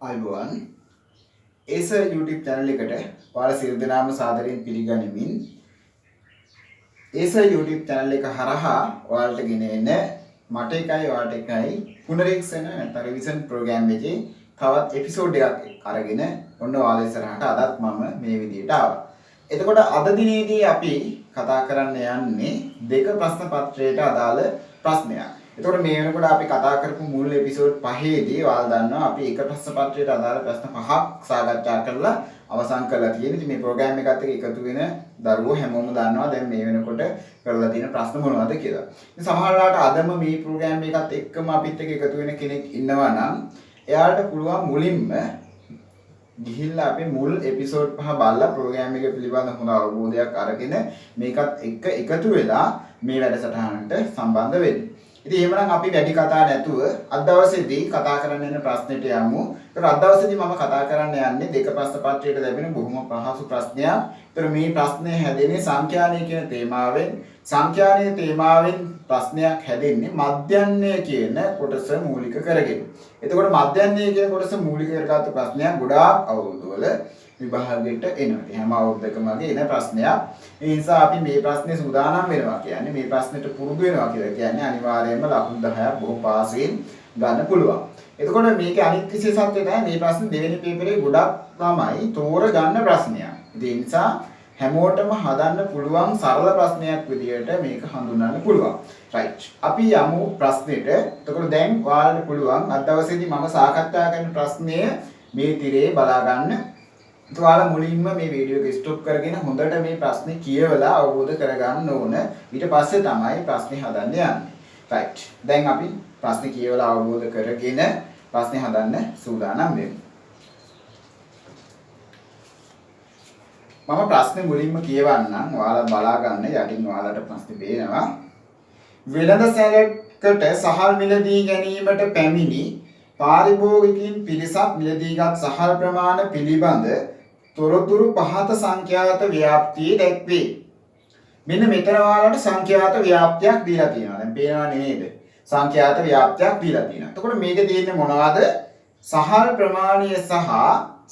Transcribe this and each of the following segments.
අයිබෝන් ඒස YouTube channel එකට ඔයාලා සියලු දෙනාම සාදරයෙන් පිළිගනිමින් ඒස YouTube channel එක හරහා ඔයාලට ගෙන එන මට එකයි ඔයාලට එකයි පුනරීක්ෂණ නැත්නම් රිවිෂන් ප්‍රෝග්‍රෑම් එකේ තවත් එපිසෝඩ් එකක් අරගෙන ඔන්න ඔයාලා ඉස්සරහට අදත් මම මේ විදිහට ආවා. එතකොට අද දිනේදී අපි කතා කරන්න යන්නේ දෙක ප්‍රශ්න පත්‍රයට අදාළ ප්‍රශ්නයක්. එතකොට මේ වෙනකොට අපි කතා කරපු මුල් එපිසෝඩ් 5ේදී ඔයාලා දන්නවා අපි එක ප්‍රශ්න පත්‍රයට අදාළ ප්‍රශ්න 5ක් සාකච්ඡා කරලා අවසන් කරලා තියෙනවා. ඉතින් මේ ප්‍රෝග්‍රෑම් එකත් එක්ක එකතු වෙන දරුවෝ හැමෝම දන්නවා දැන් මේ වෙනකොට කරලා තියෙන ප්‍රශ්න මොනවද කියලා. ඉතින් සමහර වෙලාවට අදම මේ ප්‍රෝග්‍රෑම් එකත් එක්කම අපිත් එක්ක එකතු වෙන කෙනෙක් ඉන්නවා නම් එයාට පුළුවන් මුලින්ම ගිහිල්ලා අපි මුල් එපිසෝඩ් 5 බලලා ප්‍රෝග්‍රෑම් එක පිළිබඳ හොඳ අවබෝධයක් අරගෙන මේකත් එක්ක එකතු වෙලා මේ වැඩසටහනට සම්බන්ධ වෙන්න. ඉතින් එහෙමනම් අපි වැඩි කතා නැතුව අද දවසේදී කතා කරන්න යන ප්‍රශ්නෙට යමු. ඒතර අද දවසේදී මම කතා කරන්න යන්නේ දෙක ප්‍රශ්න පත්‍රයට ලැබෙන බොහොම පහසු ප්‍රශ්නයක්. ඒතර මේ ප්‍රශ්නේ හැදෙන්නේ සංඛ්‍යානය කියන තේමාවෙන්. සංඛ්‍යානයේ තේමාවෙන් ප්‍රශ්නයක් හැදෙන්නේ මධ්‍යන්නය කියන කොටස මූලික කරගෙන. එතකොට මධ්‍යන්නය කියන කොටස මූලික කරගත්තු ප්‍රශ්නයක් ගොඩාක් අවුරුදුවල විභාගයට එනවා. හැම අවුරුද්දකම එන ප්‍රශ්නයක්. ඒ නිසා අපි මේ ප්‍රශ්නේ සූදානම් වෙනවා කියන්නේ මේ ප්‍රශ්නෙට පුරුදු වෙනවා කියලා කියන්නේ අනිවාර්යයෙන්ම ලකුණු 10ක් බොහෝ පාසෙන් ගන්න පුළුවන්. එතකොට මේකේ අනිත් විශේෂත්වය තමයි මේ ප්‍රශ්නේ දෙවෙනි පේපරේ ගොඩක් ළමයි තෝර ගන්න ප්‍රශ්නයක්. ඒ නිසා හැමෝටම හදන්න පුළුවන් සරල ප්‍රශ්නයක් විදියට මේක හඳුන්වන්න පුළුවන්. රයිට්. අපි යමු ප්‍රශ්නෙට. එතකොට දැන් ඔයාලට පුළුවන් අද දවසේදී මම සාකච්ඡා කරන ප්‍රශ්නය මේ තිරේ බලා ගන්න. ඔයාලා මුලින්ම මේ වීඩියෝ එක ස්ටොප් කරගෙන හොඳට මේ ප්‍රශ්නේ කියවලා අවබෝධ කරගන්න ඕන. ඊට පස්සේ තමයි ප්‍රශ්නේ හදන්න යන්නේ. රයිට්. දැන් අපි ප්‍රශ්නේ කියවලා අවබෝධ කරගෙන ප්‍රශ්නේ හදන්න සූදානම් වෙමු. මම ප්‍රශ්නේ මුලින්ම කියවන්නම්. ඔයාලා බලා ගන්න. යටින් ඔයාලට ප්‍රශ්නේ පේනවා. වෙළඳ සැලකට සහල් මිලදී ගැනීමට පැමිණි පාරිභෝගිකයින් පිරිසක් මිලදීගත් සහල් ප්‍රමාණ පිළිබඳ තොරතුරු පහත සංඛ්‍යාත ව්‍යාප්තිය දැක්වේ. මෙන්න මෙතන ඔයාලට සංඛ්‍යාත ව්‍යාප්තියක් දීලා තියෙනවා. දැන් පේනවා නේද? සංඛ්‍යාත ව්‍යාප්තියක් දීලා තියෙනවා. එතකොට මේකේ තියෙන්නේ මොනවද? සහල් ප්‍රමාණය සහ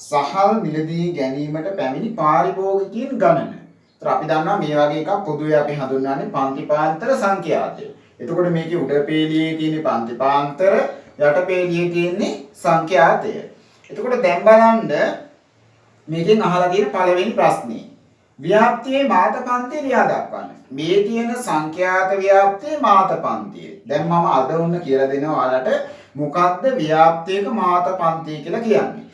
සහල් මිලදී ගැනීමට පැමිණි පාරිභෝගිකයින් ගණන. ඒතර අපි දන්නවා මේ වගේ එකක් පොදුවේ අපි හඳුන්වන්නේ පන්තිපාන්තර සංඛ්‍යාතය. එතකොට මේකේ උඩ පේළියේ තියෙන පන්තිපාන්තර යට පේළියේ තියෙන්නේ සංඛ්‍යාතය. එතකොට දැන් බලන්න මේකෙන් අහලා තියෙන පළවෙනි ප්‍රශ්නේ. ව්‍යාප්තියේ මාතපන්තිය ලියා දක්වන්න. මේ තියෙන සංඛ්‍යාත ව්‍යාප්තියේ මාතපන්තිය. දැන් මම අද උන්න කියලා දෙනවා ඔයාලට මොකක්ද ව්‍යාප්තියක මාතපන්තිය කියලා කියන්නේ.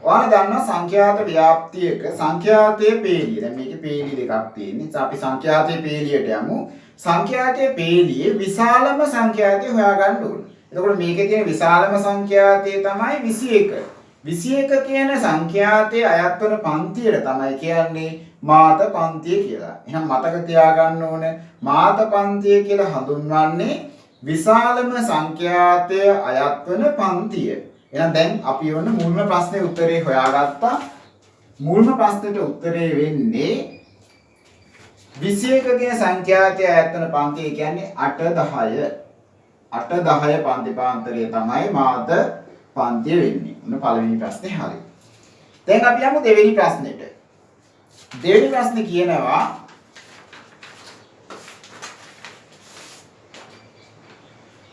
ඔයාලා දන්නවා සංඛ්‍යාත ව්‍යාප්තියක සංඛ්‍යාතයේ පේළිය. දැන් මේකේ පේළිය දෙකක් තියෙන්නේ. අපි සංඛ්‍යාතයේ පේළියට යමු. සංඛ්‍යාතයේ පේළියේ විශාලම සංඛ්‍යාතය හොයාගන්න ඕනේ. එතකොට මේකේ තියෙන විශාලම සංඛ්‍යාතය තමයි 21. 21 කියන සංඛ්‍යාතයේ අයත් වන පන්තියට තමයි කියන්නේ මාත පන්තිය කියලා. එහෙනම් මතක තියාගන්න ඕන මාත පන්තිය කියලා හඳුන්වන්නේ විශාලම සංඛ්‍යාතයේ අයත් වන පන්තිය. එහෙනම් දැන් අපි ඔන්න මුල්ම ප්‍රශ්නේ උත්තරේ හොයාගත්තා. මුල්ම ප්‍රශ්නෙට උත්තරේ වෙන්නේ 21 කියන සංඛ්‍යාතයේ අයත් වන පන්තිය කියන්නේ 8 10. 8 10 පන්තිපාන්තරය තමයි මාත පන්තිය වෙන්නේ. ඔන්න පළවෙනි ප්‍රශ්නේ හරි. දැන් අපි යමු දෙවෙනි ප්‍රශ්නෙට. දෙවෙනි ප්‍රශ්නේ කියනවා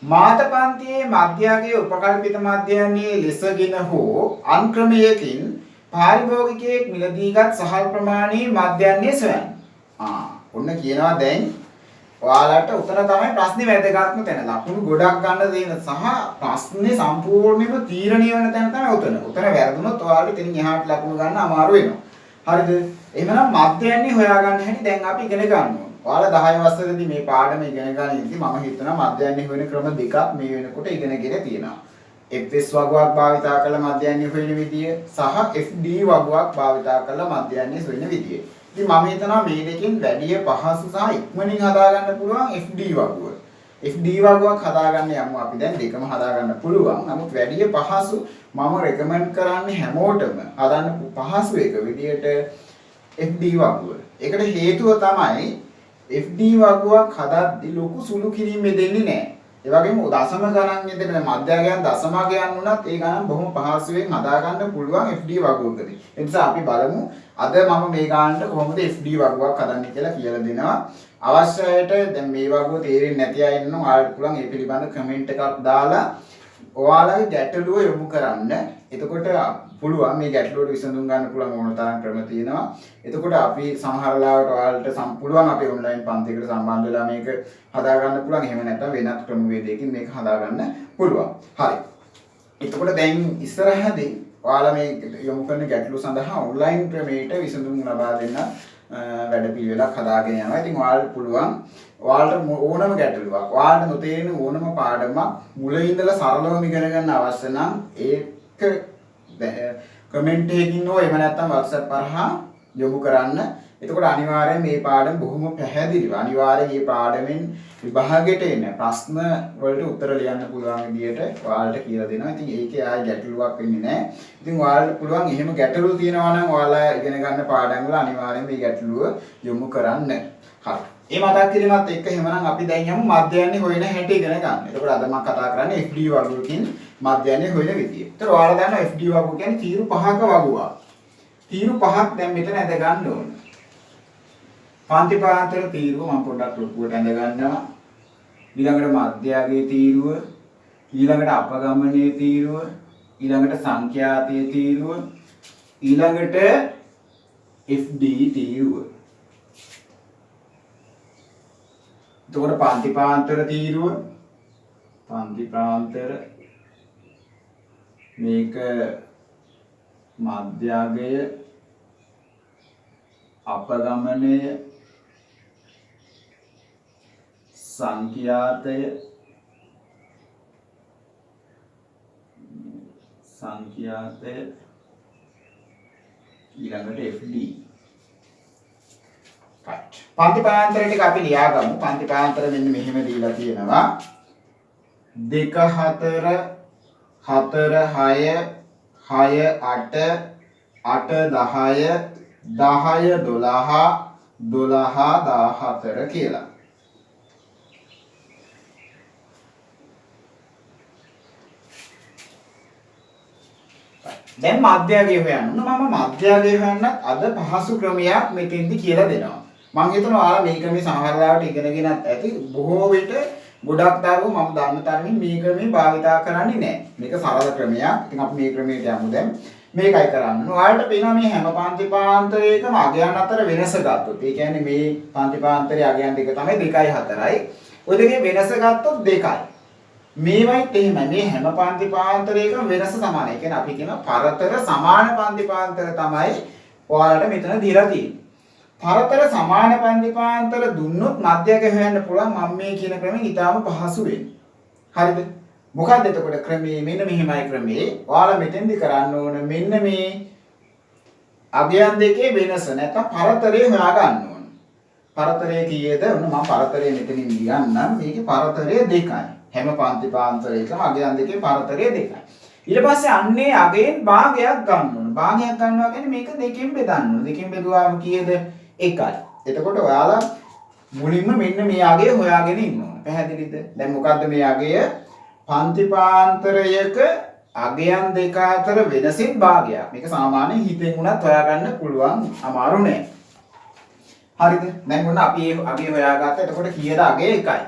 මාත පන්තියේ මධ්‍යගයේ උපකල්පිත මධ්‍යයන්ගේ ලෙසගෙන හෝ අන්ක්‍රමයකින් පාරිභෝගිකයෙක් මිලදීගත් සහල් ප්‍රමාණයේ මධ්‍යයන්ගේ සොයන්න. ඔන්න කියනවා දැන් ඔයාලට උතන තමයි ප්‍රශ්නේ වැදගත්ම තැන. ලකුණු ගොඩක් ගන්න දෙන සහ ප්‍රශ්නේ සම්පූර්ණයෙන්ම තීරණය වෙන තැන තමයි උතන. උතන වැරදුනොත් ඔයාලට ඉතින් එහාට ලකුණු ගන්න අමාරු වෙනවා. හරිද? එහෙනම් මධ්‍යයන්නේ හොයාගන්න හැටි දැන් අපි ඉගෙන ගන්න ඕනේ. ඔයාලා 10 වසරේදී මේ පාඩම ඉගෙන ගන්න ඉතින් මම හිතනවා මධ්‍යයන්නේ හොයන ක්‍රම දෙකක් මේ වෙනකොට ඉගෙනගෙන තියෙනවා. FS වගුවක් භාවිතා කරලා මධ්‍යයන්නේ හොයන විදිය සහ FD වගුවක් භාවිතා කරලා මධ්‍යයන්නේ හොයන විදිය. ඉතින් මම හිතනවා මේ දෙකෙන් වැඩි පහසු සහ ඉක්මනින් හදාගන්න පුළුවන් FD වගුව. FD වගුවක් හදාගන්න යමු අපි දැන් දෙකම හදාගන්න පුළුවන්. නමුත් වැඩි පහසු මම රෙකමන්ඩ් කරන්නේ හැමෝටම හදන්න පහසු එක විදියට FD වගුව. ඒකට හේතුව තමයි FD වගුවක් හදද්දී ලොකු සුළු කිරීම දෙන්නේ නැහැ. ඒ වගේම දශම ගණන් යෙදෙන මධ්‍යගයන් දශමගයන් වුණත් ඒ ගණන් බොහොම පහසුවෙන් හදා ගන්න පුළුවන් FD වගුවකදී. ඒ නිසා අපි බලමු අද මම මේ ගානට කොහොමද FD වගුවක් හදන්නේ කියලා කියලා දෙනවා. අවශ්‍ය අයට දැන් මේ වගුව තේරෙන්නේ නැති අය ඉන්නවා. ඔයාලට පුළුවන් ඒ පිළිබඳ කමෙන්ට් එකක් දාලා ඔයාලගේ ගැටලුව යොමු කරන්න. එතකොට පුළුවන් මේ ගැටලුවට විසඳුම් ගන්න පුළුවන් ඕන තරම් ක්‍රම තියෙනවා. එතකොට අපි සමහර ලාවට ඔයාලට පුළුවන් අපේ ඔන්ලයින් පන්තියකට සම්බන්ධ වෙලා මේක හදා ගන්න පුළුවන්. එහෙම නැත්නම් වෙනත් ක්‍රමවේදයකින් මේක හදා ගන්න පුළුවන්. හරි. එතකොට දැන් ඉස්සරහදී ඔයාලා මේ යොමු කරන ගැටලු සඳහා ඔන්ලයින් ක්‍රමයකට විසඳුම් ලබා දෙන්න වැඩපිළිවෙලක් හදාගෙන යනවා. ඉතින් ඔයාලට පුළුවන් ඔයාලට ඕනම ගැටලුවක් ඔයාලට නොතේරෙන ඕනම පාඩමක් මුල ඉඳලා සරලවම ඉගෙන ගන්න අවශ්‍ය නම් ඒක කමෙන්ට් එකකින් හෝ එහෙම නැත්නම් WhatsApp කරහා යොමු කරන්න. එතකොට අනිවාර්යයෙන් මේ පාඩම බොහොම පැහැදිලිව අනිවාර්යයෙන් මේ පාඩමෙන් විභාගයට එන ප්‍රශ්න වලට උත්තර ලියන්න පුළුවන් විදියට ඔයාලට කියලා දෙනවා. ඉතින් ඒකේ ආයි ගැටලුවක් වෙන්නේ නැහැ. ඉතින් ඔයාලට පුළුවන් එහෙම ගැටලු තියෙනවා නම් ඔයාලා ඉගෙන ගන්න පාඩම් වල අනිවාර්යයෙන් මේ ගැටලුව යොමු කරන්න. හරි. මේ මතක් කිරීමත් එක්ක එහෙමනම් අපි දැන් යමු මධ්‍යයන්නේ හොයන හැටි ඉගෙන ගන්න. එතකොට අද මම කතා කරන්නේ FD වගුවකින් මධ්‍යයන්නේ හොයන විදිය. ඒතර ඔයාලා දන්නවා FD වගුව කියන්නේ තීරු 5ක වගුවක්. තීරු 5ක් දැන් මෙතන ඇඳ ගන්න ඕන. පාන්තිපාන්තර තීරුව මම පොඩ්ඩක් ලොකුවට ඇඳ ගන්නවා. ඊළඟට මධ්‍යගයේ තීරුව, ඊළඟට අපගමනයේ තීරුව, ඊළඟට සංඛ්‍යාතයේ තීරුව, ඊළඟට FD තීරුව. එතකොට පාන්තිපාන්තර තීරුව, පාන්තිපාන්තර මේක මධ්‍යගය, අපගමනය, සංඛ්‍යාතය, ඊළඟට FD. පන්තිපාන්තර ටික අපි ලියාගමු. පන්තිපාන්තර මෙන්න මෙහෙම දීලා තියෙනවා. 2 4 4 6 6 8 8 10 10 12 12 14 කියලා. දැන් මධ්‍යගය හොයන්න. මම මධ්‍යගය හොයන්න අද පහසු ක්‍රමයක් මෙතෙන්දි කියලා දෙනවා. මම හිතනවා ඔයාලා මේ ක්‍රමේ සමහර ලාවට ඉගෙනගෙනත් ඇති. බොහෝ විට ගොඩක් දරුවෝ මම දන්න තරමින් මේ ක්‍රමේ භාවිතා කරන්නේ නැහැ. මේක සරල ක්‍රමයක්. ඉතින් අපි මේ ක්‍රමයට යමු දැන්. මේකයි කරන්න. ඔයාලට පේනවා මේ හැම පන්තිපාන්තරයකම අගයන් අතර වෙනස ගත්තොත්. ඒ කියන්නේ මේ පන්තිපාන්තරයේ අගයන් දෙක තමයි 2යි 4යි. ඔය දෙකේ වෙනස ගත්තොත් 2යි. මේවයිත් එහෙමයි. මේ හැම පන්තිපාන්තරයකම වෙනස සමානයි. ඒ කියන්නේ අපි කියන පරතර සමාන පන්තිපාන්තර තමයි ඔයාලට මෙතන දීලා තියෙන්නේ. පරතර සමාන පන්තිපාන්තර දුන්නොත් මධ්‍යගය හොයන්න පුළුවන් මම මේ කියන ක්‍රමෙන් ඊටාම පහසු වෙන්නේ. හරිද? මොකක්ද එතකොට ක්‍රමේ? මෙන්න මෙහෙමයි ක්‍රමේ. ඔයාලා මෙතෙන්දි කරන්න ඕන මෙන්න මේ අගයන් දෙකේ වෙනස නැත්නම් පරතරය හොයා ගන්න ඕන. පරතරය කීයද? ඔන්න මම පරතරය මෙතනින් ලියන්නම්. මේකේ පරතරය 2යි. හැම පන්තිපාන්තරයකම අගයන් දෙකේ පරතරය 2යි. ඊට පස්සේ අන්නේ අගයෙන් භාගයක් ගන්න ඕන. භාගයක් ගන්නවා කියන්නේ මේක දෙකෙන් බෙදන්න ඕන. දෙකෙන් බෙදුවාම කීයද? 1යි. එතකොට ඔයාලා මුලින්ම මෙන්න මේ අගය හොයාගෙන ඉන්න ඕන. පැහැදිලිද? දැන් මොකද්ද මේ අගය? පන්තිපාන්තරයක අගයන් දෙක අතර වෙනසින් භාගයක්. මේක සාමාන්‍යයෙන් හිතෙන් උනත් හොයාගන්න පුළුවන්. අමාරු නෑ. හරිද? දැන් ඔන්න අපි මේ අගය හොයාගත්තා. එතකොට කීයද අගය? 1යි.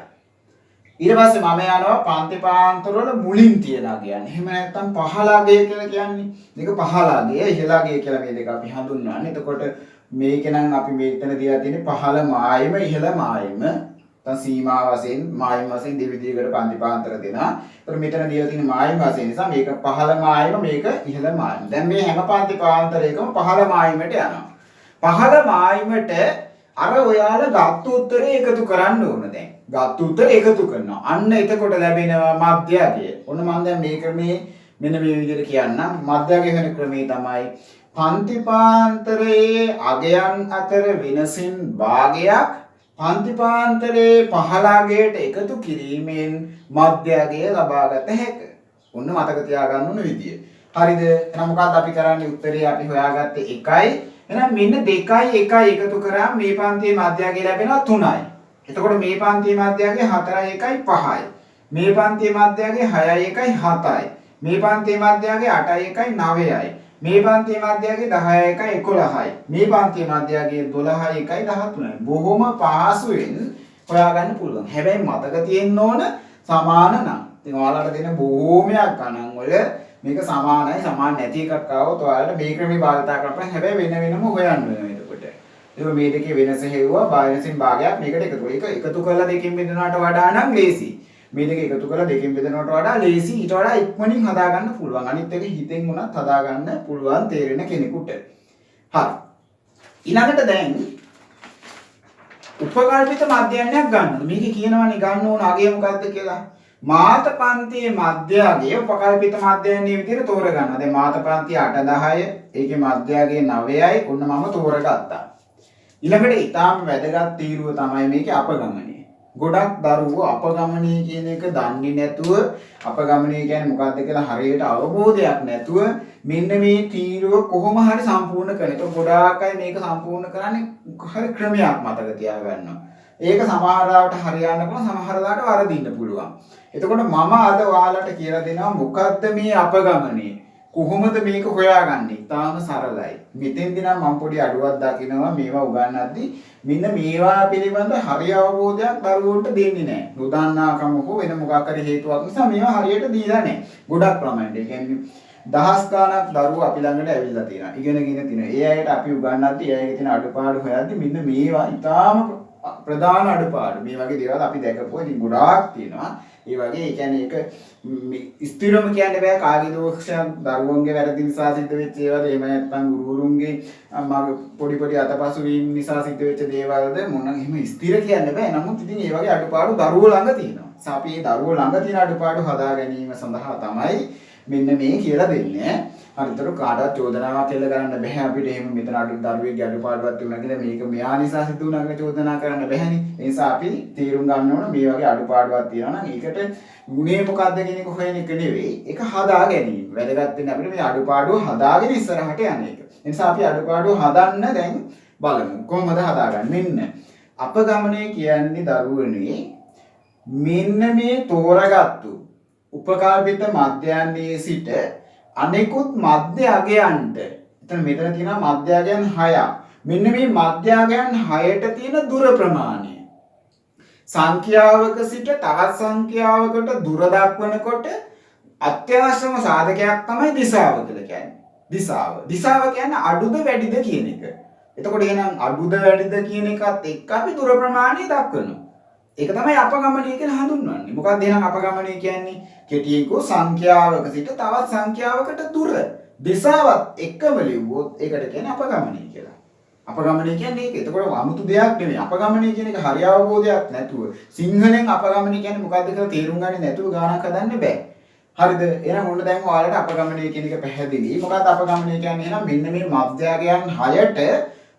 ඊට පස්සේ මම යනවා පන්තිපාන්තර වල මුලින් තියෙන අගයන්. එහෙම නැත්නම් පහළ අගය කියලා කියන්නේ. මේක පහළ අගය, ඉහළ අගය කියලා මේ දෙක අපි හඳුන්වන්නේ. එතකොට මේක නම් අපි මෙතන තියලා තියෙන්නේ පහළ මායම ඉහළ මායම. දැන් සීමා වශයෙන් මායම වශයෙන් දෙවිදියකට පන්තිපාන්තර දෙනවා. ඒතර මෙතන දීලා තියෙන මායම වශයෙන් නිසා මේක පහළ මායම මේක ඉහළ මායම. දැන් මේ හැම පන්තිපාන්තරයකම පහළ මායමට යනවා. පහළ මායමට අර ඔයාලා ගත්ත උත්තරේ එකතු කරන්න ඕන දැන්. ගත්ත උත්තරේ එකතු කරනවා. අන්න එතකොට ලැබෙනවා මධ්‍යගය. ඔන්න මම දැන් මේ ක්‍රමේ මෙන්න මේ විදිහට කියන්නම්. මධ්‍යගය වෙන ක්‍රමේ තමයි පන්තිපාන්තරයේ අගයන් අතර වෙනසින් භාගයක් පන්තිපාන්තරයේ පහළ අගයට එකතු කිරීමෙන් මධ්‍යගය ලබාගත හැකිය. ඔන්න මතක තියාගන්න ඕන විදිය. හරිද? එහෙනම් මොකක්ද අපි කරන්නේ? උත්තරේ අපි හොයාගත්තේ 1යි. එහෙනම් මෙන්න 2යි 1යි එකතු කරාම මේ පන්තියේ මධ්‍යගය ලැබෙනවා 3යි. එතකොට මේ පන්තියේ මධ්‍යගය 4යි 1යි 5යි. මේ පන්තියේ මධ්‍යයගේ 6යි 1යි 7යි. මේ පන්තියේ මධ්‍යයගේ 8යි 1යි 9යි. මේ පන්තියේ මධ්‍යයගේ 10යි 1යි 11යි. මේ පන්තියේ මධ්‍යයගේ 12යි 1යි 13යි. බොහොම පහසුවෙන් හොයාගන්න පුළුවන්. හැබැයි මතක තියෙන්න ඕන සමාන නම්. ඉතින් ඔයාලට දෙන බොහෝමයක් ගණන් වල මේක සමානයි සමාන නැති එකක් ආවොත් ඔයාලට මේ ක්‍රමේ භාවිතා කරපන්. හැබැයි වෙන වෙනම හොයන්න වෙනවා එතකොට. ඒක මේ දෙකේ වෙනස හෙව්වා බාහිරසින් භාගයක් මේකට එකතු. ඒක එකතු කරලා දෙකෙන් බෙදනවට වඩා නම් ලේසි. මේ දෙක එකතු කරලා දෙකෙන් බෙදනවට වඩා ලේසි. ඊට වඩා ඉක්මනින් හදාගන්න පුළුවන්. අනිත් එක හිතෙන් උනත් හදාගන්න පුළුවන් තේරෙන කෙනෙකුට. හරි. ඊළඟට දැන් උපකල්පිත මධ්‍යයනයක් ගන්න. මේක කියනවනේ ගන්න ඕන අගය මොකද්ද කියලා. මාත පන්තියේ මධ්‍යයගේ උපකල්පිත මධ්‍යයනයේ විදිහට තෝරගන්නවා. දැන් මාත පන්තිය 8 10, ඒකේ මධ්‍යයගේ 9යි. ඔන්න මම තෝරගත්තා. ඊළඟට ඊටාම වැදගත් තීරුව තමයි මේකේ අපගමනය. ගොඩක් දරුවෝ අපගමනය කියන එක දන්නේ නැතුව අපගමනය කියන්නේ මොකක්ද කියලා හරියට අවබෝධයක් නැතුව මෙන්න මේ තීරුව කොහොම හරි සම්පූර්ණ කරන. ඒක ගොඩාක් අය මේක සම්පූර්ණ කරන්නේ හරි ක්‍රමයක් මතක තියාගන්නවා. ඒක සමහර ලාවට හරියන්න පුළුවන් සමහර ලාවට වරදින්න පුළුවන්. එතකොට මම අද ඔයාලට කියලා දෙනවා මොකද්ද මේ අපගමනය? කොහොමද මේක හොයාගන්නේ? තාම සරලයි. මෙතෙන්දී නම් මම පොඩි අඩුවක් දකිනවා මේවා උගන්වද්දී මෙන්න මේවා පිළිබඳ හරි අවබෝධයක් දරුවන්ට දෙන්නේ නැහැ. නොදන්නාකම හෝ වෙන මොකක් හරි හේතුවක් නිසා මේවා හරියට දීලා නැහැ. ගොඩක් ප්‍රමාණයට. ඒ කියන්නේ දහස් ගණක් දරුවෝ අපි ළඟට ඇවිල්ලා තියෙනවා. ඉගෙනගෙන තියෙනවා. ඒ අයට අපි උගන්වද්දී ඒ අයගේ තියෙන අඩුපාඩු හොයද්දී මෙන්න මේවා ඉතාම ප්‍රධාන අඩුපාඩු. මේ වගේ දේවල් අපි දැකපුවා ඉතින් ගොඩාක් තියෙනවා. ඒ වගේ ඒ කියන්නේ ඒක ස්ථිරම කියන්න බෑ කාගේ දෝෂයක් දරුවන්ගේ වැරදි නිසා සිද්ධ වෙච්ච ඒවාද එහෙම නැත්නම් ගුරුවරුන්ගේ පොඩි පොඩි අතපසු වීම නිසා සිද්ධ වෙච්ච දේවල්ද මොන එහෙම ස්ථිර කියන්න බෑ. නමුත් ඉතින් ඒ වගේ අඩුපාඩු දරුවෝ ළඟ තියෙනවා. අපි මේ දරුවෝ ළඟ තියෙන අඩුපාඩු හදා ගැනීම සඳහා තමයි මෙන්න මේ කියලා දෙන්නේ. හරිතර කාටවත් චෝදනාවක් එල්ල කරන්න බෑ. අපිට එහෙම මෙතන දරුවෙක්ගේ අඩුපාඩුවක් තිබුණා කියලා මේක මෙයා නිසා සිදු වුණා කියලා චෝදනා කරන්න බෑනේ. ඒ නිසා අපි තීරුම් ගන්න ඕන මේ වගේ අඩුපාඩුවක් තියෙනවා නම් ඒකට ගුණේ මොකද්ද කියන එක හොයන එක නෙවෙයි. ඒක හදා ගැනීම. වැදගත් වෙන්නේ අපිට මේ අඩුපාඩුව හදාගෙන ඉස්සරහට යන එක. ඒ නිසා අපි අඩුපාඩුව හදන්න දැන් බලමු. කොහොමද හදාගන්නේ? මෙන්න අපගමනය කියන්නේ දරුවනේ මෙන්න මේ තෝරාගත්තු උපකල්පිත මධ්‍යයන්යේ සිට අනෙකුත් මධ්‍ය අගයන්ට මෙතන තියෙනවා මධ්‍ය අගයන් 6ක්. මෙන්න මේ මධ්‍ය අගයන් 6ට තියෙන දුර ප්‍රමාණය. සංඛ්‍යාවක සිට තවත් සංඛ්‍යාවකට දුර දක්වනකොට අත්‍යවශ්‍යම සාධකයක් තමයි දිශාව කියලා කියන්නේ. දිශාව කියන්නේ අඩුද වැඩිද කියන එක. එතකොට එහෙනම් අඩුද වැඩිද කියන එකත් එක්ක අපි දුර ප්‍රමාණය දක්වනවා. ඒක තමයි අපගමනය කියලා හඳුන්වන්නේ. මොකක්ද එහෙනම් අපගමනය කියන්නේ? කෙටියෙකෝ සංඛ්‍යාවක සිට තවත් සංඛ්‍යාවකට දුර දිශාවත් එක්කම ලිව්වොත් ඒකට කියන්නේ අපගමනය කියලා. අපගමනය කියන්නේ ඒක. එතකොට 아무තු දෙයක් නෙමෙයි. අපගමනය කියන එක හරි අවබෝධයක් නැතුව සිංහලෙන් අපගමනය කියන්නේ මොකක්ද කියලා තේරුම් ගන්නේ නැතුව ගානක් හදන්න බෑ. හරිද? එහෙනම් ඔන්න දැන් ඔයාලට අපගමනය කියන එක පැහැදිලි. මොකක්ද අපගමනය කියන්නේ? එහෙනම් මෙන්න මේ මධ්‍යගයන් 6ට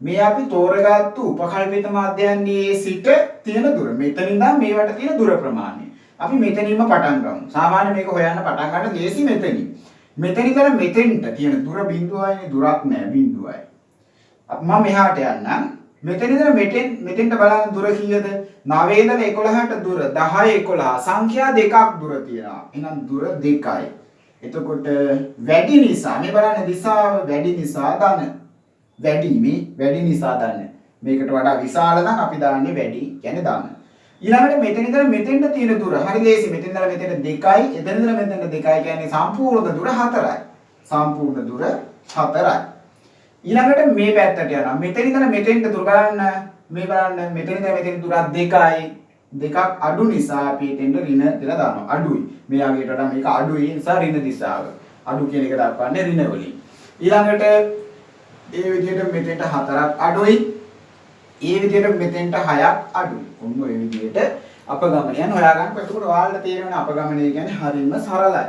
මේ අපි තෝරගත්තු උපකල්පිත මධ්‍යයන්යේ සිට තියෙන දුර. මෙතනින් ඉඳන් මේවට තියෙන දුර ප්‍රමාණය. අපි මෙතනින්ම පටන් ගමු. සාමාන්‍ය මේක හොයන්න පටන් ගන්න ලේසි මෙතනින්. මෙතන ඉඳලා මෙතෙන්ට තියෙන දුර බිඳුවයිනේ දුරක් නෑ බිඳුවයි. අපි මම මෙහාට යන්නම්. මෙතන ඉඳලා මෙතෙන්ට බලන්න දුර කීයද? 9 ඉඳලා 11ට දුර 10 11 සංඛ්‍යා දෙකක් දුර තියෙනවා. එහෙනම් දුර 2යි. එතකොට වැඩි නිසා මේ බලන්න දිශාව වැඩි නිසා ධන වැඩි නිසා ධන. මේකට වඩා විශාල නම් අපි දාන්නේ වැඩි කියන්නේ ධන. ඊළඟට මෙතන ඉඳලා මෙතෙන්ට තියෙන දුර හරි ලේසි. මෙතෙන් ඉඳලා මෙතෙන්ට 2යි. එතන ඉඳලා මෙතෙන්ට 2යි කියන්නේ සම්පූර්ණ දුර 4යි. සම්පූර්ණ දුර 4යි. ඊළඟට මේ පැත්තට යනවා. මෙතන ඉඳලා මෙතෙන්ට දුර බලන්න. මේ බලන්න මෙතන ඉඳලා මෙතෙන් දුර 2යි. දෙකක් අඩු නිසා අපි එතෙන්ට ඍණ කියලා දානවා. අඩුයි. මේ ආගයට වඩා මේක අඩුයි. ඒ නිසා ඍණ දිශාව. අඩු කියන එක දක්වන්නේ ඍණ වලින්. ඊළඟට ඒ විදිහට මෙතෙන්ට 4ක් අඩුයි. ඒ විදිහට මෙතෙන්ට 6ක් අඩුයි. ඔන්න ඔය විදිහට අපගමනයන් හොයාගන්න. එතකොට ඔයාලට තේරෙනවා අපගමනය කියන්නේ හරියම සරලයි.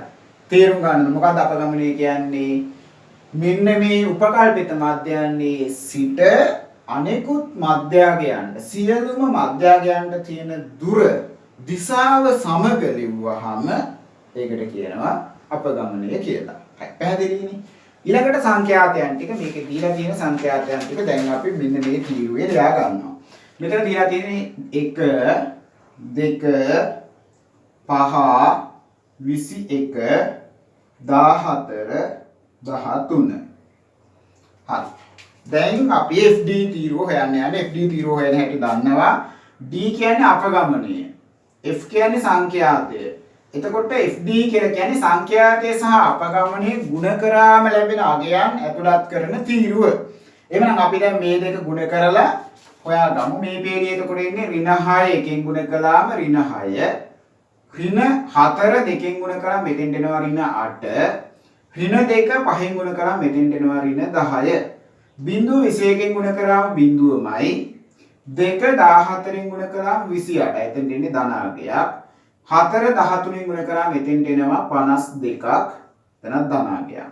තේරුම් ගන්න මොකද්ද අපගමනය කියන්නේ? මෙන්න මේ උපකල්පිත මධ්‍යයන්යේ සිට අනෙකුත් මධ්‍යගයන්ට සියලුම මධ්‍යගයන්ට තියෙන දුර දිශාව සමග ලිව්වහම ඒකට කියනවා අපගමනය කියලා. පැහැදිලිනේ? ඊළඟට සංඛ්‍යාතයන් ටික මේකේ දීලා තියෙන සංඛ්‍යාතයන් ටික දැන් අපි මෙන්න මේ තීරුවේ ලියා ගන්නවා. මෙතන දීලා තියෙන්නේ 1 2 5 21 14 13. හරි. දැන් අපි FD තීරුව හොයන්න යන්නේ. FD තීරුව හොයන හැටි දන්නවා. D කියන්නේ අපගමනය. F කියන්නේ සංඛ්‍යාතය. එතකොට FD කියලා කියන්නේ සංඛ්‍යාතය සහ අපගමනයේ ගුණ කරාම ලැබෙන අගයන් ඇතුළත් කරන තීරුව. එහෙනම් අපි දැන් මේ දෙක ගුණ කරලා හොයාගමු. මේ පේළිය එතකොට ඉන්නේ ඍණ 6 එකෙන් ගුණ කළාම ඍණ 6. ඍණ 4 දෙකෙන් ගුණ කළාම මෙතෙන්ට එනවා ඍණ 8. ඍණ 2 5න් ගුණ කළාම මෙතෙන්ට එනවා ඍණ 10. බිංදුව 21න් ගුණ කරාම බිංදුවමයි. 2 14න් ගුණ කරාම 28. එතෙන්ට එන්නේ ධනාගයක්. 4 13න් ගුණ කරාම එතෙන්ට එනවා 52ක්. එතනත් ධනාගයක්.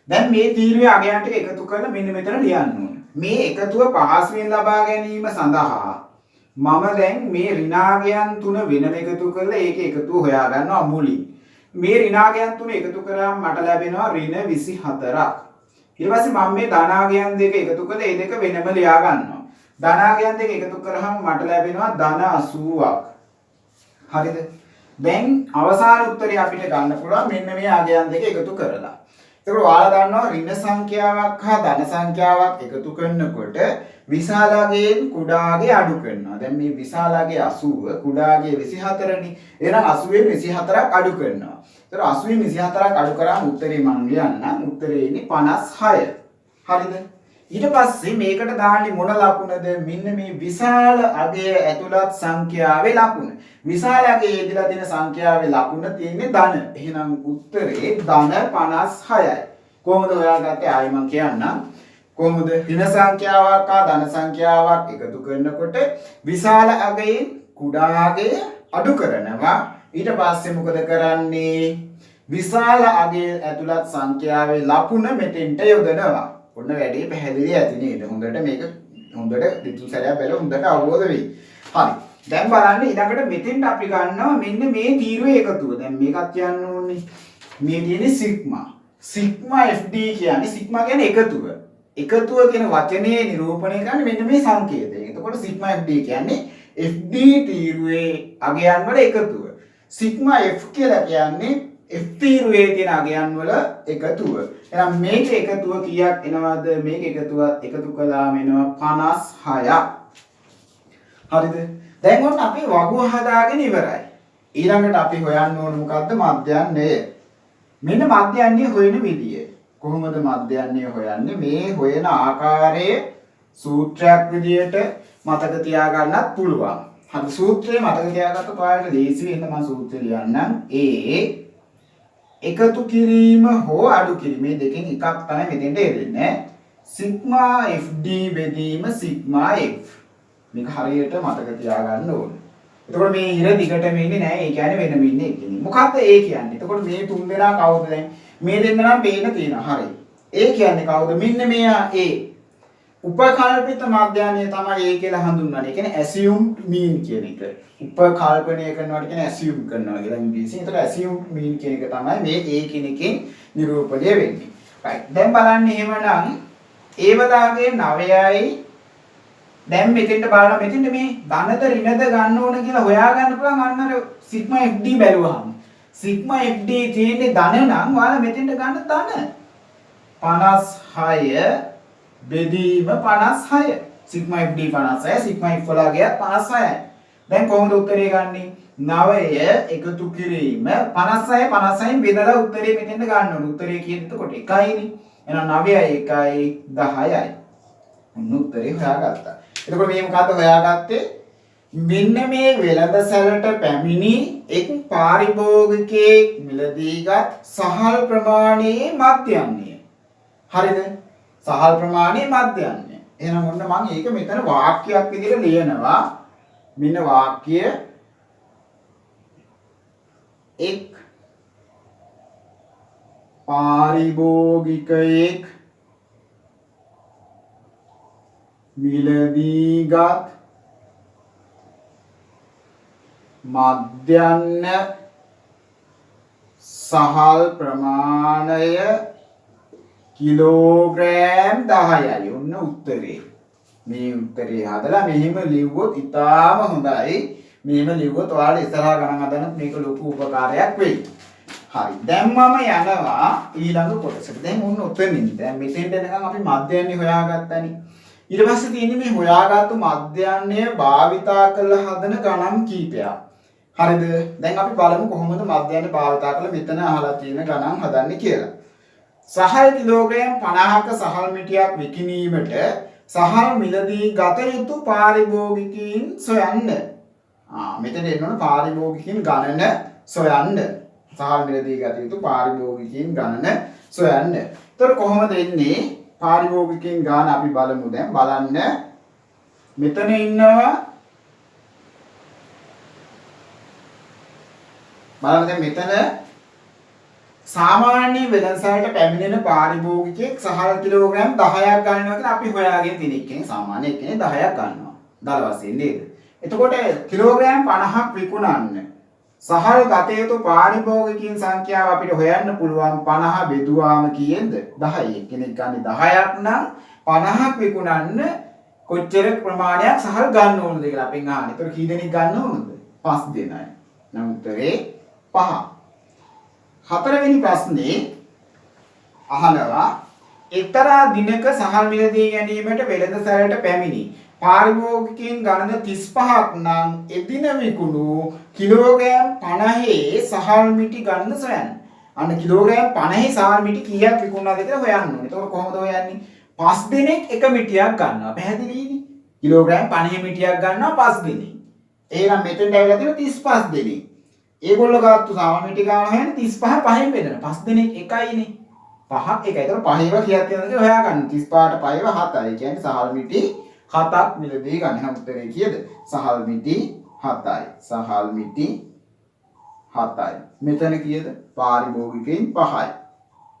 දැන් මේ තීරුවේ අගයන් ටික එකතු කරලා මෙන්න මෙතන ලියන්න ඕනේ. මේ එකතුව පහසුවෙන් ලබා ගැනීම සඳහා මම දැන් මේ ඍණාගයන් තුන වෙනම එකතු කරලා ඒකේ එකතුව හොයා ගන්නවා මුලින්. මේ ඍණාගයන් තුන එකතු කරාම මට ලැබෙනවා ඍණ 24ක්. ඊට පස්සේ මම මේ ධනාගයන් දෙක එකතු කරලා ඒ දෙක වෙනම ලියා ගන්නවා. ධනාගයන් දෙක එකතු කරාම මට ලැබෙනවා ධන 80ක්. හරිද? දැන් අවසාන උත්තරේ අපිට ගන්න පුළුවන් මෙන්න මේ අගයන් දෙක එකතු කරලා. ඒකට ඔයාලා දන්නවා ඍණ සංඛ්‍යාවක් හා ධන සංඛ්‍යාවක් එකතු කරනකොට විශාලයෙන් කුඩාගේ අඩු කරනවා. දැන් මේ විශාලගේ 80 කුඩාගේ 24නේ. එහෙනම් 80න් 24ක් අඩු කරනවා. ඒතර 80න් 24ක් අඩු කරාම උත්තරේ මම ලියන්නම්. උත්තරේ ඉන්නේ 56. හරිද? ඊට පස්සේ මේකට දාන්නේ මොන ලකුණද? මෙන්න මේ විශාල අගය ඇතුළත් සංඛ්‍යාවේ ලකුණ. විශාල අගයේ යෙදලා තියෙන සංඛ්‍යාවේ ලකුණ තියෙන්නේ ධන. එහෙනම් උත්තරේ ධන 56යි. කොහොමද හොයාගත්තේ? ආයි මම කියන්නම්. කොහොමද? ඍණ සංඛ්‍යාවක් හා ධන සංඛ්‍යාවක් එකතු කරනකොට විශාල අගයෙන් කුඩා අගය අඩු කරනවා. ඊට පස්සේ මොකද කරන්නේ? විශාල අගයේ ඇතුළත් සංඛ්‍යාවේ ලකුණ මෙතෙන්ට යොදනවා. ඔන්න වැඩි පැහැදිලි ඇති නේද? හොඳට මේක හොඳට දෙතුන් සැරයක් බැලුවා හොඳට අවබෝධ වෙයි. හරි. දැන් බලන්න ඊළඟට මෙතෙන්ට අපි ගන්නවා මෙන්න මේ තීරුවේ එකතුව. දැන් මේකත් කියන්න ඕනේ. මේ තියෙන්නේ සිග්මා. සිග්මා FD කියන්නේ සිග්මා කියන්නේ එකතුව. එකතුව කියන වචනේ නිරූපණය කරන්නේ මෙන්න මේ සංකේතය. එතකොට සිග්මා FD කියන්නේ FD තීරුවේ අගයන් වල එකතුව. සිග්මා F කියලා කියන්නේ F තීරුවේ තියෙන අගයන් වල එකතුව. එහෙනම් මේක එකතුව කීයක් එනවද? මේක එකතුව එකතු කළාම එනවා 56ක්. හරිද? දැන් ඔන්න අපි වගුව හදාගෙන ඉවරයි. ඊළඟට අපි හොයන්න ඕන මොකද්ද? මධ්‍යයන්ය. මෙන්න මධ්‍යයන්ය හොයන විදිය. කොහොමද මධ්‍යයන්ය හොයන්නේ? මේ හොයන ආකාරයේ සූත්‍රයක් විදියට මතක තියාගන්නත් පුළුවන්. හරි සූත්‍රය මතක තියාගත්තොත් ඔයාලට ලේසි වෙන්න මම සූත්‍රය ලියන්නම්. එකතු කිරීම හෝ අඩු කිරීම මේ දෙකෙන් එකක් තමයි මෙතෙන්ට එන්නේ. සිග්මා FD බෙදීම සිග්මා F. මේක හරියට මතක තියාගන්න ඕනේ. එතකොට මේ ඉර දිගටම ඉන්නේ නැහැ. ඒ කියන්නේ වෙනම ඉන්නේ එක්කෙනෙක්. මොකද්ද ඒ කියන්නේ? එතකොට මේ තුන් දෙනා කවුද දැන්? මේ දෙන්න නම් පේන තියෙනවා. හරි. ඒ කියන්නේ කවුද? මෙන්න මෙයා A. උපකල්පිත මධ්‍යයන්ය තමයි A කියලා හඳුන්වන්නේ. ඒ කියන්නේ assumed mean කියන එක. උපකල්පනය කරනවාට කියන්නේ assume කරනවා කියලා ඉංග්‍රීසියෙන්. ඒතර assumed mean කියන එක තමයි මේ A කෙනකින් නිරූපණය වෙන්නේ. right. දැන් බලන්න එහෙමනම් A වදාගේ 9යි දැන් මෙතෙන්ට බලන්න මෙතෙන්ට මේ ධනද ඍණද ගන්න ඕන කියලා හොයාගන්න පුළුවන් අන්න අර සිග්මා FD බැලුවහම. සිග්මා FD තියෙන්නේ ධන නම් ඔයාලා මෙතෙන්ට ගන්න ධන 56 බෙදීම 56. Sigma FD 56 sigma F වලගේ 56යි. දැන් කොහොමද උත්තරේ ගන්නෙ? 9 එකතු කිරීම 56 56න් බෙදලා උත්තරේ මෙතෙන්ට ගන්න ඕනේ. උත්තරේ කියන්නේ එතකොට 1යිනේ. එහෙනම් 9යි 1යි 10යි. ඔන්න උත්තරේ හොයාගත්තා. එතකොට මේ මොකද්ද හොයාගත්තේ? මෙන්න මේ වෙළඳ සැලට පැමිණි එක් පාරිභෝගිකයෙක් මිලදීගත් සහල් ප්‍රමාණයේ මධ්‍යයන්ය. හරිද? සහල් ප්‍රමාණයේ මධ්‍යයන්ය. එහෙනම් ඔන්න මම ඒක මෙතන වාක්‍යයක් විදිහට ලියනවා. මෙන්න වාක්‍ය එක් පාරිභෝගිකයෙක් මිලදීගත් මධ්‍යන්න සහල් ප්‍රමාණය කිලෝග්‍රෑම් 10යි. ඔන්න උත්තරේ. මේ උත්තරේ හදලා මෙහෙම ලිව්වොත් ඉතාම හොඳයි. මේව ලිව්වොත් ඔයාලා ඉස්සරහා ගණන් හදන්න මේක ලොකු උපකාරයක් වෙයි. හරි. දැන් මම යනවා ඊළඟ කොටසට. දැන් ඔන්න ඔතනින්. දැන් මෙතෙන්ට එනකන් අපි මධ්‍යයන්නේ හොයාගත්තානේ. ඊට පස්සේ තියෙන්නේ මේ හොයාගත්තු මධ්‍යයන්ය භාවිතා කරලා හදන ගණන් කීපයක්. හරිද? දැන් අපි බලමු කොහොමද මධ්‍යයන්නේ භාවිතා කරලා මෙතන අහලා තියෙන ගණන් හදන්නේ කියලා. සහල් කිලෝග්‍රෑම් 50ක සහල් මිටියක් විකිණීමට සහල් මිලදී ගත යුතු පාරිභෝගිකයින් සොයන්න. මෙතන එන්න පාරිභෝගිකයින් ගණන සොයන්න. සහල් මිලදී ගත යුතු පාරිභෝගිකයින් ගණන සොයන්න. ඒතර කොහොමද එන්නේ? පාරිභෝගිකයින් ගාන අපි බලමු දැන්. බලන්න. මෙතන ඉන්නවා බලන්න දැන් මෙතන සාමාන්‍ය වෙළඳසැලට පැමිණෙන පාරිභෝගිකයෙක් සහල් කිලෝග්‍රෑම් 10ක් ගන්නවා කියලා අපි හොයාගෙන තියෙන එකෙන් සාමාන්‍ය එක්කෙනෙක් 10ක් ගන්නවා. දල වශයෙන් නේද? එතකොට කිලෝග්‍රෑම් 50ක් විකුණන්න සහල් ගත යුතු පාරිභෝගිකයන් සංඛ්‍යාව අපිට හොයන්න පුළුවන් 50 බෙදුවාම කීයද? 10. කෙනෙක් ගන්නේ 10ක් නම් 50ක් විකුණන්න කොච්චර ප්‍රමාණයක් සහල් ගන්න ඕනද කියලා අපෙන් අහන්නේ. ඒතර කී දෙනෙක් ගන්න ඕනද? 5 දෙනයි. නම් උත්තරේ 5. හතරවෙනි ප්‍රශ්නේ අහනවා එක්තරා දිනක සහල් මිලදී ගැනීමට වෙළඳසැලට පැමිණි පාරිභෝගිකයන් ගණන 35ක් නම් එදින විකුණු කිලෝග්‍රෑම් 50 සහල් මිටි ගණන සොයන්න. අන්න කිලෝග්‍රෑම් 50 සහල් මිටි කීයක් විකුණනවද කියලා හොයන්න ඕනේ. ඒතකොට කොහොමද හොයන්නේ? 5 දිනක් එක මිටියක් ගන්නවා. පැහැදිලිනේ? කිලෝග්‍රෑම් 50 මිටියක් ගන්නවා 5 දිනක්. එහෙනම් මෙතෙන්ට ඇවිල්ලා තියෙන 35 දිනක්. ඒගොල්ලෝ ගත්තු සාම මිටි ගාන හොයන්නේ 35 5න් බෙදෙන. 5 දිනක් එකයිනේ. 5ක් එකයි. ඒතකොට 5ව කීයක් තියෙනවද කියලා හොයාගන්න. 35ට 5ව 7යි. ඒ කියන්නේ සහල් මිටි 7ක් මිලදී ගන්න. එහෙනම් උත්තරේ කීයද? සහල් මිටි 7යි. සහල් මිටි 7යි. මෙතන කීයද? පාරිභෝගිකයින් 5යි.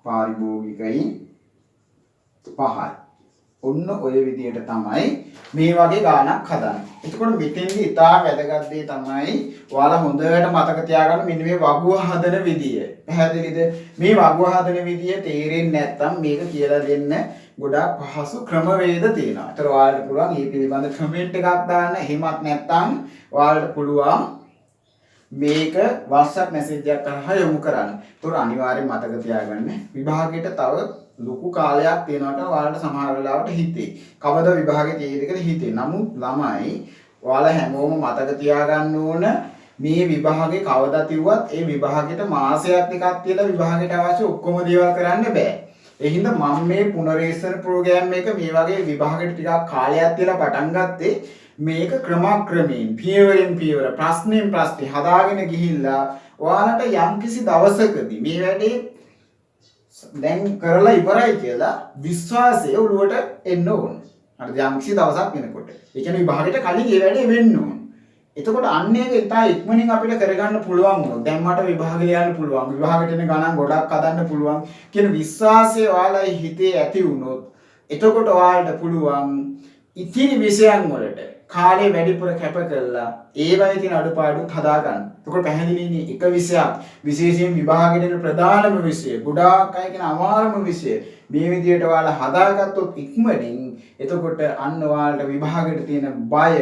පාරිභෝගිකයින් 5යි. ඔන්න ඔය විදිහට තමයි මේ වගේ ගානක් හදන්නේ. එතකොට මෙතෙන්දී ඉතාල වැදගත් දේ තමයි ඔයාලා හොඳට මතක තියාගන්න මෙන්න මේ වගුව හදන විදිය. පැහැදිලිද? මේ වගුව හදන විදිය තේරෙන්නේ නැත්නම් මේක කියලා දෙන්න ගොඩාක් පහසු ක්‍රමවේද තියෙනවා. ඒතර ඔයාලට පුළුවන් මේ පිළිබඳ කමෙන්ට් එකක් දාන්න. එහෙමත් නැත්නම් ඔයාලට පුළුවන් මේක WhatsApp message එකක් කරලා යොමු කරන්න. ඒතර අනිවාර්යෙන් මතක තියාගන්න විභාගයට තව ලොකු කාලයක් තියෙනවට ඔයාලට සමහර වෙලාවට හිතේ. කවද විභාගේ තියෙද කියලා හිතේ. නමුත් ළමයි ඔයාලා හැමෝම මතක තියාගන්න ඕන මේ විභාගේ කවදා තියුවත් ඒ විභාගෙට මාසයක් දෙකක් තියලා විභාගයට අවශ්‍ය ඔක්කොම දේවල් කරන්න බෑ. ඒ හින්දා මම මේ පුනරේෂණ ප්‍රෝග්‍රෑම් එක මේ වගේ විභාගෙට ටිකක් කාලයක් තියලා පටන් ගත්තේ මේක ක්‍රමක්‍රමයෙන් පියවරෙන් පියවර ප්‍රශ්නෙන් ප්‍රශ්නේ හදාගෙන ගිහිල්ලා ඔයාලට යම්කිසි දවසකදී මේ වැඩේ දැන් කරලා ඉවරයි කියලා විශ්වාසය ඔළුවට එන්න ඕන. හරි යම්කිසි දවසක් වෙනකොට. ඒ කියන්නේ විභාගයට කලින් ඒ වැඩේ වෙන්න ඕන. එතකොට අන්න ඒක ඉතා ඉක්මනින් අපිට කරගන්න පුළුවන් වුණොත් දැන් මට විභාග ලියන්න පුළුවන්. විභාගයට එන ගණන් ගොඩක් හදන්න පුළුවන් කියන විශ්වාසය ඔයාලයි හිතේ ඇති වුණොත් එතකොට ඔයාලට පුළුවන් ඉතිරි විෂයන් වලට කාලේ වැඩිපුර කැප කරලා ඒවයි තියෙන අඩුපාඩුත් හදා ගන්න. එතකොට පැහැදිලිනේ එක විෂයක් විශේෂයෙන් විභාගයේ ප්‍රධානම විෂය ගොඩාක් අය කියන අමාරුම විෂය මේ විදියට ඔයාලා හදාගත්තොත් ඉක්මනින් එතකොට අන්න ඔයාලට විභාගයට තියෙන බය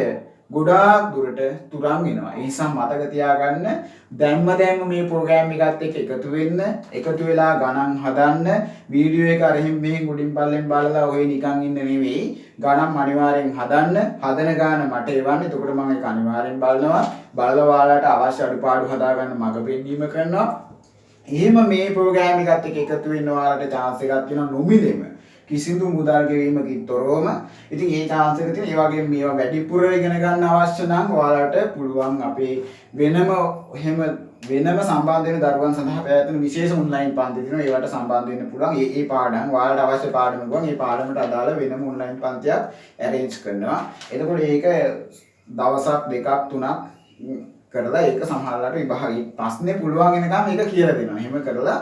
ගොඩාක් දුරට තුරන් වෙනවා. ඒ නිසා මතක තියාගන්න දැම්ම මේ ප්‍රෝග්‍රෑම් එකත් එක්ක එකතු වෙන්න, එකතු වෙලා ගණන් හදන්න, වීඩියෝ එක අරහින් මෙහෙන් උඩින් පල්ලෙන් බලලා ඔය නිකන් ඉන්න නෙවෙයි. ගණන් අනිවාර්යෙන් හදන්න. හදන ගාන මට එවන්න. එතකොට මම ඒක අනිවාර්යෙන් බලනවා. බලලා ඔයාලට අවශ්‍ය අඩුපාඩු හදාගන්න මඟ පෙන්වීම කරනවා. එහෙම මේ ප්‍රෝග්‍රෑම් එකත් එක්ක එකතු වෙන්න ඔයාලට chance එකක් තියෙනවා නොමිලෙම. කිසිදු මුදල් ගෙවීමකින් තොරවම. ඉතින් ඒ chance එක තියෙන ඒ වගේම මේවා වැඩිපුර ඉගෙන ගන්න අවශ්‍ය නම් ඔයාලට පුළුවන් අපේ වෙනම සම්බන්ධ වෙන දරුවන් සඳහා පැවැත්වෙන විශේෂ ඔන්ලයින් පන්ති තියෙනවා. ඒවට සම්බන්ධ වෙන්න පුළුවන්. ඒ පාඩම් ඔයාලට අවශ්‍ය පාඩම ගුවන් ඒ පාඩමට අදාළ වෙනම ඔන්ලයින් පන්තියක් arrange කරනවා. එතකොට ඒක දවසක් දෙකක් තුනක් කරලා ඒක සමහරවිට විභාගයේ ප්‍රශ්නේ පුළුවන් වෙනකම් මේක කියලා දෙනවා. එහෙම කරලා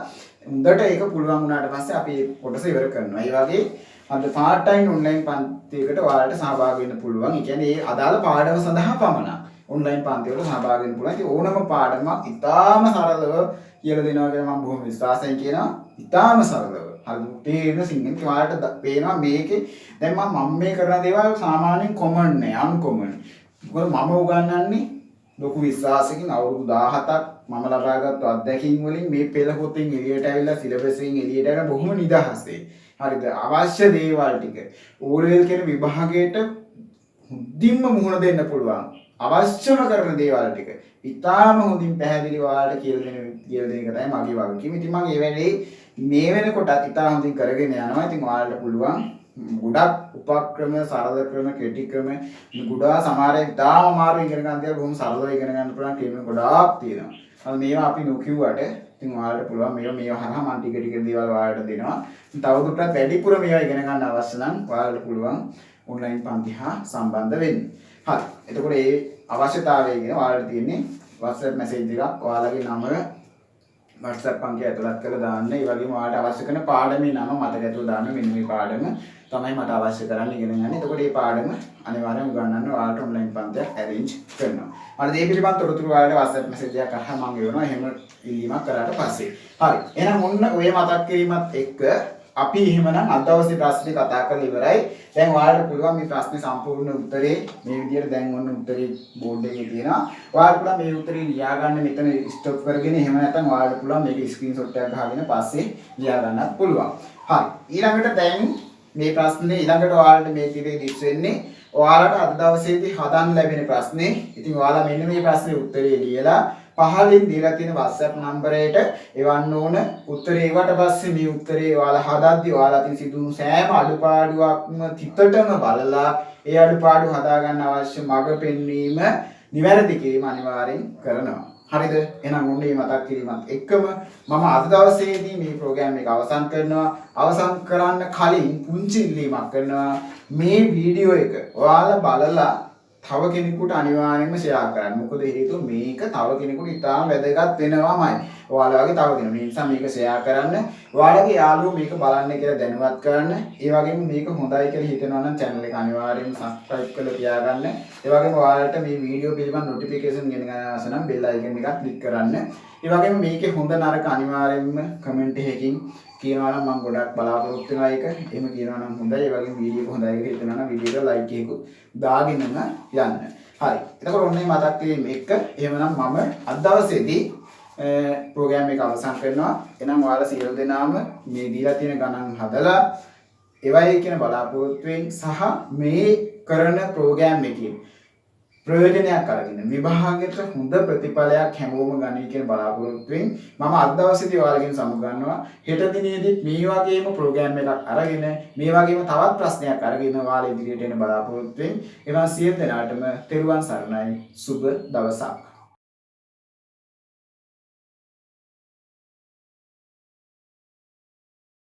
හොඳට ඒක පුළුවන් වුණාට පස්සේ අපි කොටස ඉවර කරනවා. ඒ වගේ අද part time online පන්තියකට ඔයාලට සහභාගී වෙන්න පුළුවන්. ඒ කියන්නේ ඒ අදාළ පාඩම සඳහා පමණක් online පන්ති වලට සහභාගී වෙන්න පුළුවන්. ඉතින් ඕනම පාඩමක් ඉතාම සරලව කියලා දෙනවා කියලා මම බොහොම විශ්වාසයෙන් කියනවා. ඉතාම සරලව. හරි තේරෙන සිංහෙන් ඔයාලට පේනවා මේකේ දැන් මම මේ කරන දේවල් සාමාන්‍යයෙන් common නෑ uncommon. මොකද මම උගන්වන්නේ ලොකු විශ්වාසකින් අවුරුදු 17ක් මම ලබාගත් අත්දැකීම් වලින් මේ පෙළ පොතෙන් එළියට ඇවිල්ලා සිලබස් එකෙන් එළියට යන බොහොම නිදහසේ. හරිද? අවශ්‍ය දේවල් ටික ඕලෙවල් කියන විභාගයට හුද්දින්ම මුහුණ දෙන්න පුළුවන්. අවශ්‍යම කරන දේවල් ටික ඉතාලම හොඳින් පැහැදිලිව ඔයාලට කියලා දෙන එක තමයි මගේ වගකීම. ඉතින් මම මේ වැඩේ මේ වෙනකොටත් ඉතාල හොඳින් කරගෙන යනවා. ඉතින් ඔයාලට පුළුවන් ගොඩක් උපක්‍රම, සරල ක්‍රම, කෙටි ක්‍රම, ගොඩාක් සමහර අය ඉතාලම අමාරු ඉගෙන ගන්න දේවල් බොහොම සරලව ඉගෙන ගන්න පුළුවන් ක්‍රම ගොඩාක් තියෙනවා. අද මේවා අපි නොකියුවට ඉතින් ඔයාලට පුළුවන් මේවා හරහා මම ටික ටික දේවල් ඔයාලට දෙනවා. තවදුරටත් වැඩිපුර මේවා ඉගෙන ගන්න අවශ්‍ය නම් ඔයාලට පුළුවන් ඔන්ලයින් පන්ති හා සම්බන්ධ වෙන්න. හරි. එතකොට මේ අවශ්‍යතාවය කියන ඔයාලට තියෙන්නේ WhatsApp message එකක් ඔයාලගේ නම WhatsApp පන්තිය ඇතුළත් කරලා දාන්න. ඒ වගේම ඔයාලට අවශ්‍ය කරන පාඩමේ නම මතක ඇතුළත දාන්න. මෙන්න මේ පාඩම තමයි මට අවශ්‍ය කරන්න ඉගෙන ගන්න. එතකොට මේ පාඩම අනිවාර්යයෙන් උගන්වන්න ඔයාලට ඔන්ලයින් පන්තියක් arrange කරනවා. මම මේ පිළිබඳ තොරතුරු ඔයාලට WhatsApp message එකක් අහලා මම ගෙවනවා. එහෙම ඉල්ලීමක් කරාට පස්සේ. හරි. එහෙනම් ඔන්න ඔය මතක් කිරීමත් එක්ක අපි එහෙමනම් අද දවසේ ප්‍රශ්නේ කතා කරලා ඉවරයි. දැන් ඔයාලට පුළුවන් මේ ප්‍රශ්නේ සම්පූර්ණ උත්තරේ මේ විදිහට දැන් ඔන්න උත්තරේ බෝඩ් එකේ තියෙනවා. ඔයාලට පුළුවන් මේ උත්තරේ ලියා ගන්න මෙතන ස්ටොප් කරගෙන එහෙම නැත්නම් ඔයාලට පුළුවන් මේක ස්ක්‍රීන්ෂොට් එකක් ගහගෙන පස්සේ ලියා ගන්නත් පුළුවන්. හරි. ඊළඟට දැන් මේ ප්‍රශ්නේ ඊළඟට ඔයාලට මේ ටිකේ දිස් වෙන්නේ ඔයාලට අද දවසේදී හදන්න ලැබෙන ප්‍රශ්නේ. ඉතින් ඔයාලා මෙන්න මේ ප්‍රශ්නේ උත්තරේ ලියලා පහලින් දීලා තියෙන WhatsApp නම්බරයට එවන්න ඕන. උත්තරේ එවට පස්සේ මේ උත්තරේ ඔයාලා හදද්දී ඔයාලා අතින් සිදුණු සෑම අඩුපාඩුවක්ම තිතටම බලලා ඒ අඩුපාඩු හදා ගන්න අවශ්‍ය මඟ පෙන්වීම නිවැරදි කිරීම අනිවාර්යෙන් කරනවා. හරිද? එහෙනම් ඔන්න මේ මතක් කිරීමත් එක්කම මම අද දවසේදී මේ ප්‍රෝග්‍රෑම් එක අවසන් කරනවා. අවසන් කරන්න කලින් පුංචි ඉල්ලීමක් කරනවා. මේ වීඩියෝ එක ඔයාලා බලලා තව කෙනෙකුට අනිවාර්යයෙන්ම ෂෙයා කරන්න. මොකද හේතුව මේක තව කෙනෙකුට ඉතාම වැදගත් වෙනවාමයි. ඔයාලා වගේ තව කෙනෙක්. මේ නිසා මේක ෂෙයා කරන්න. ඔයාලගේ යාළුවෝ මේක බලන්න කියලා දැනුවත් කරන්න. ඒ වගේම මේක හොඳයි කියලා හිතනවා නම් channel එක අනිවාර්යයෙන්ම subscribe කරලා තියාගන්න. ඒ වගේම ඔයාලට මේ වීඩියෝ පිළිබඳ notification ගෙන ගන්න අවශ්‍ය නම් bell icon එකක් click කරන්න. ඒ වගේම මේකේ හොඳ නරක අනිවාර්යයෙන්ම comment එකකින් කියනවා නම් මම ගොඩක් බලාපොරොත්තු වෙනවා ඒක. එහෙම කියනවා නම් හොඳයි. ඒ වගේම වීඩියෝ එක හොඳයි කියලා හිතනවා නම් වීඩියෝ එකට like එකකුත් දාගෙනම යන්න. හරි. එතකොට ඔන්නේ මතක් කිරීම එක. එහෙමනම් මම අද දවසේදී ප්‍රෝග්‍රෑම් එක අවසන් කරනවා. එහෙනම් ඔයාලා සියලු දෙනාම මේ දීලා තියෙන ගණන් හදලා ඒවයි කියන බලාපොරොත්තුෙන් සහ මේ කරන ප්‍රෝග්‍රෑම් එකකින් ප්‍රයෝජනයක් අරගෙන විභාගයට හොඳ ප්‍රතිඵලයක් හැමෝම ගනී කියන බලාපොරොත්තුෙන් මම අද දවසේදී ඔයාලගෙන් සමුගන්නවා. හෙට දිනේදී මේ වගේම ප්‍රෝග්‍රෑම් එකක් අරගෙන මේ වගේම තවත් ප්‍රශ්නයක් අරගෙන ඔයාලා ඉදිරියට එන බලාපොරොත්තුෙන් එනවා සියලු දෙනාටම තෙරුවන් සරණයි. සුබ දවසක්.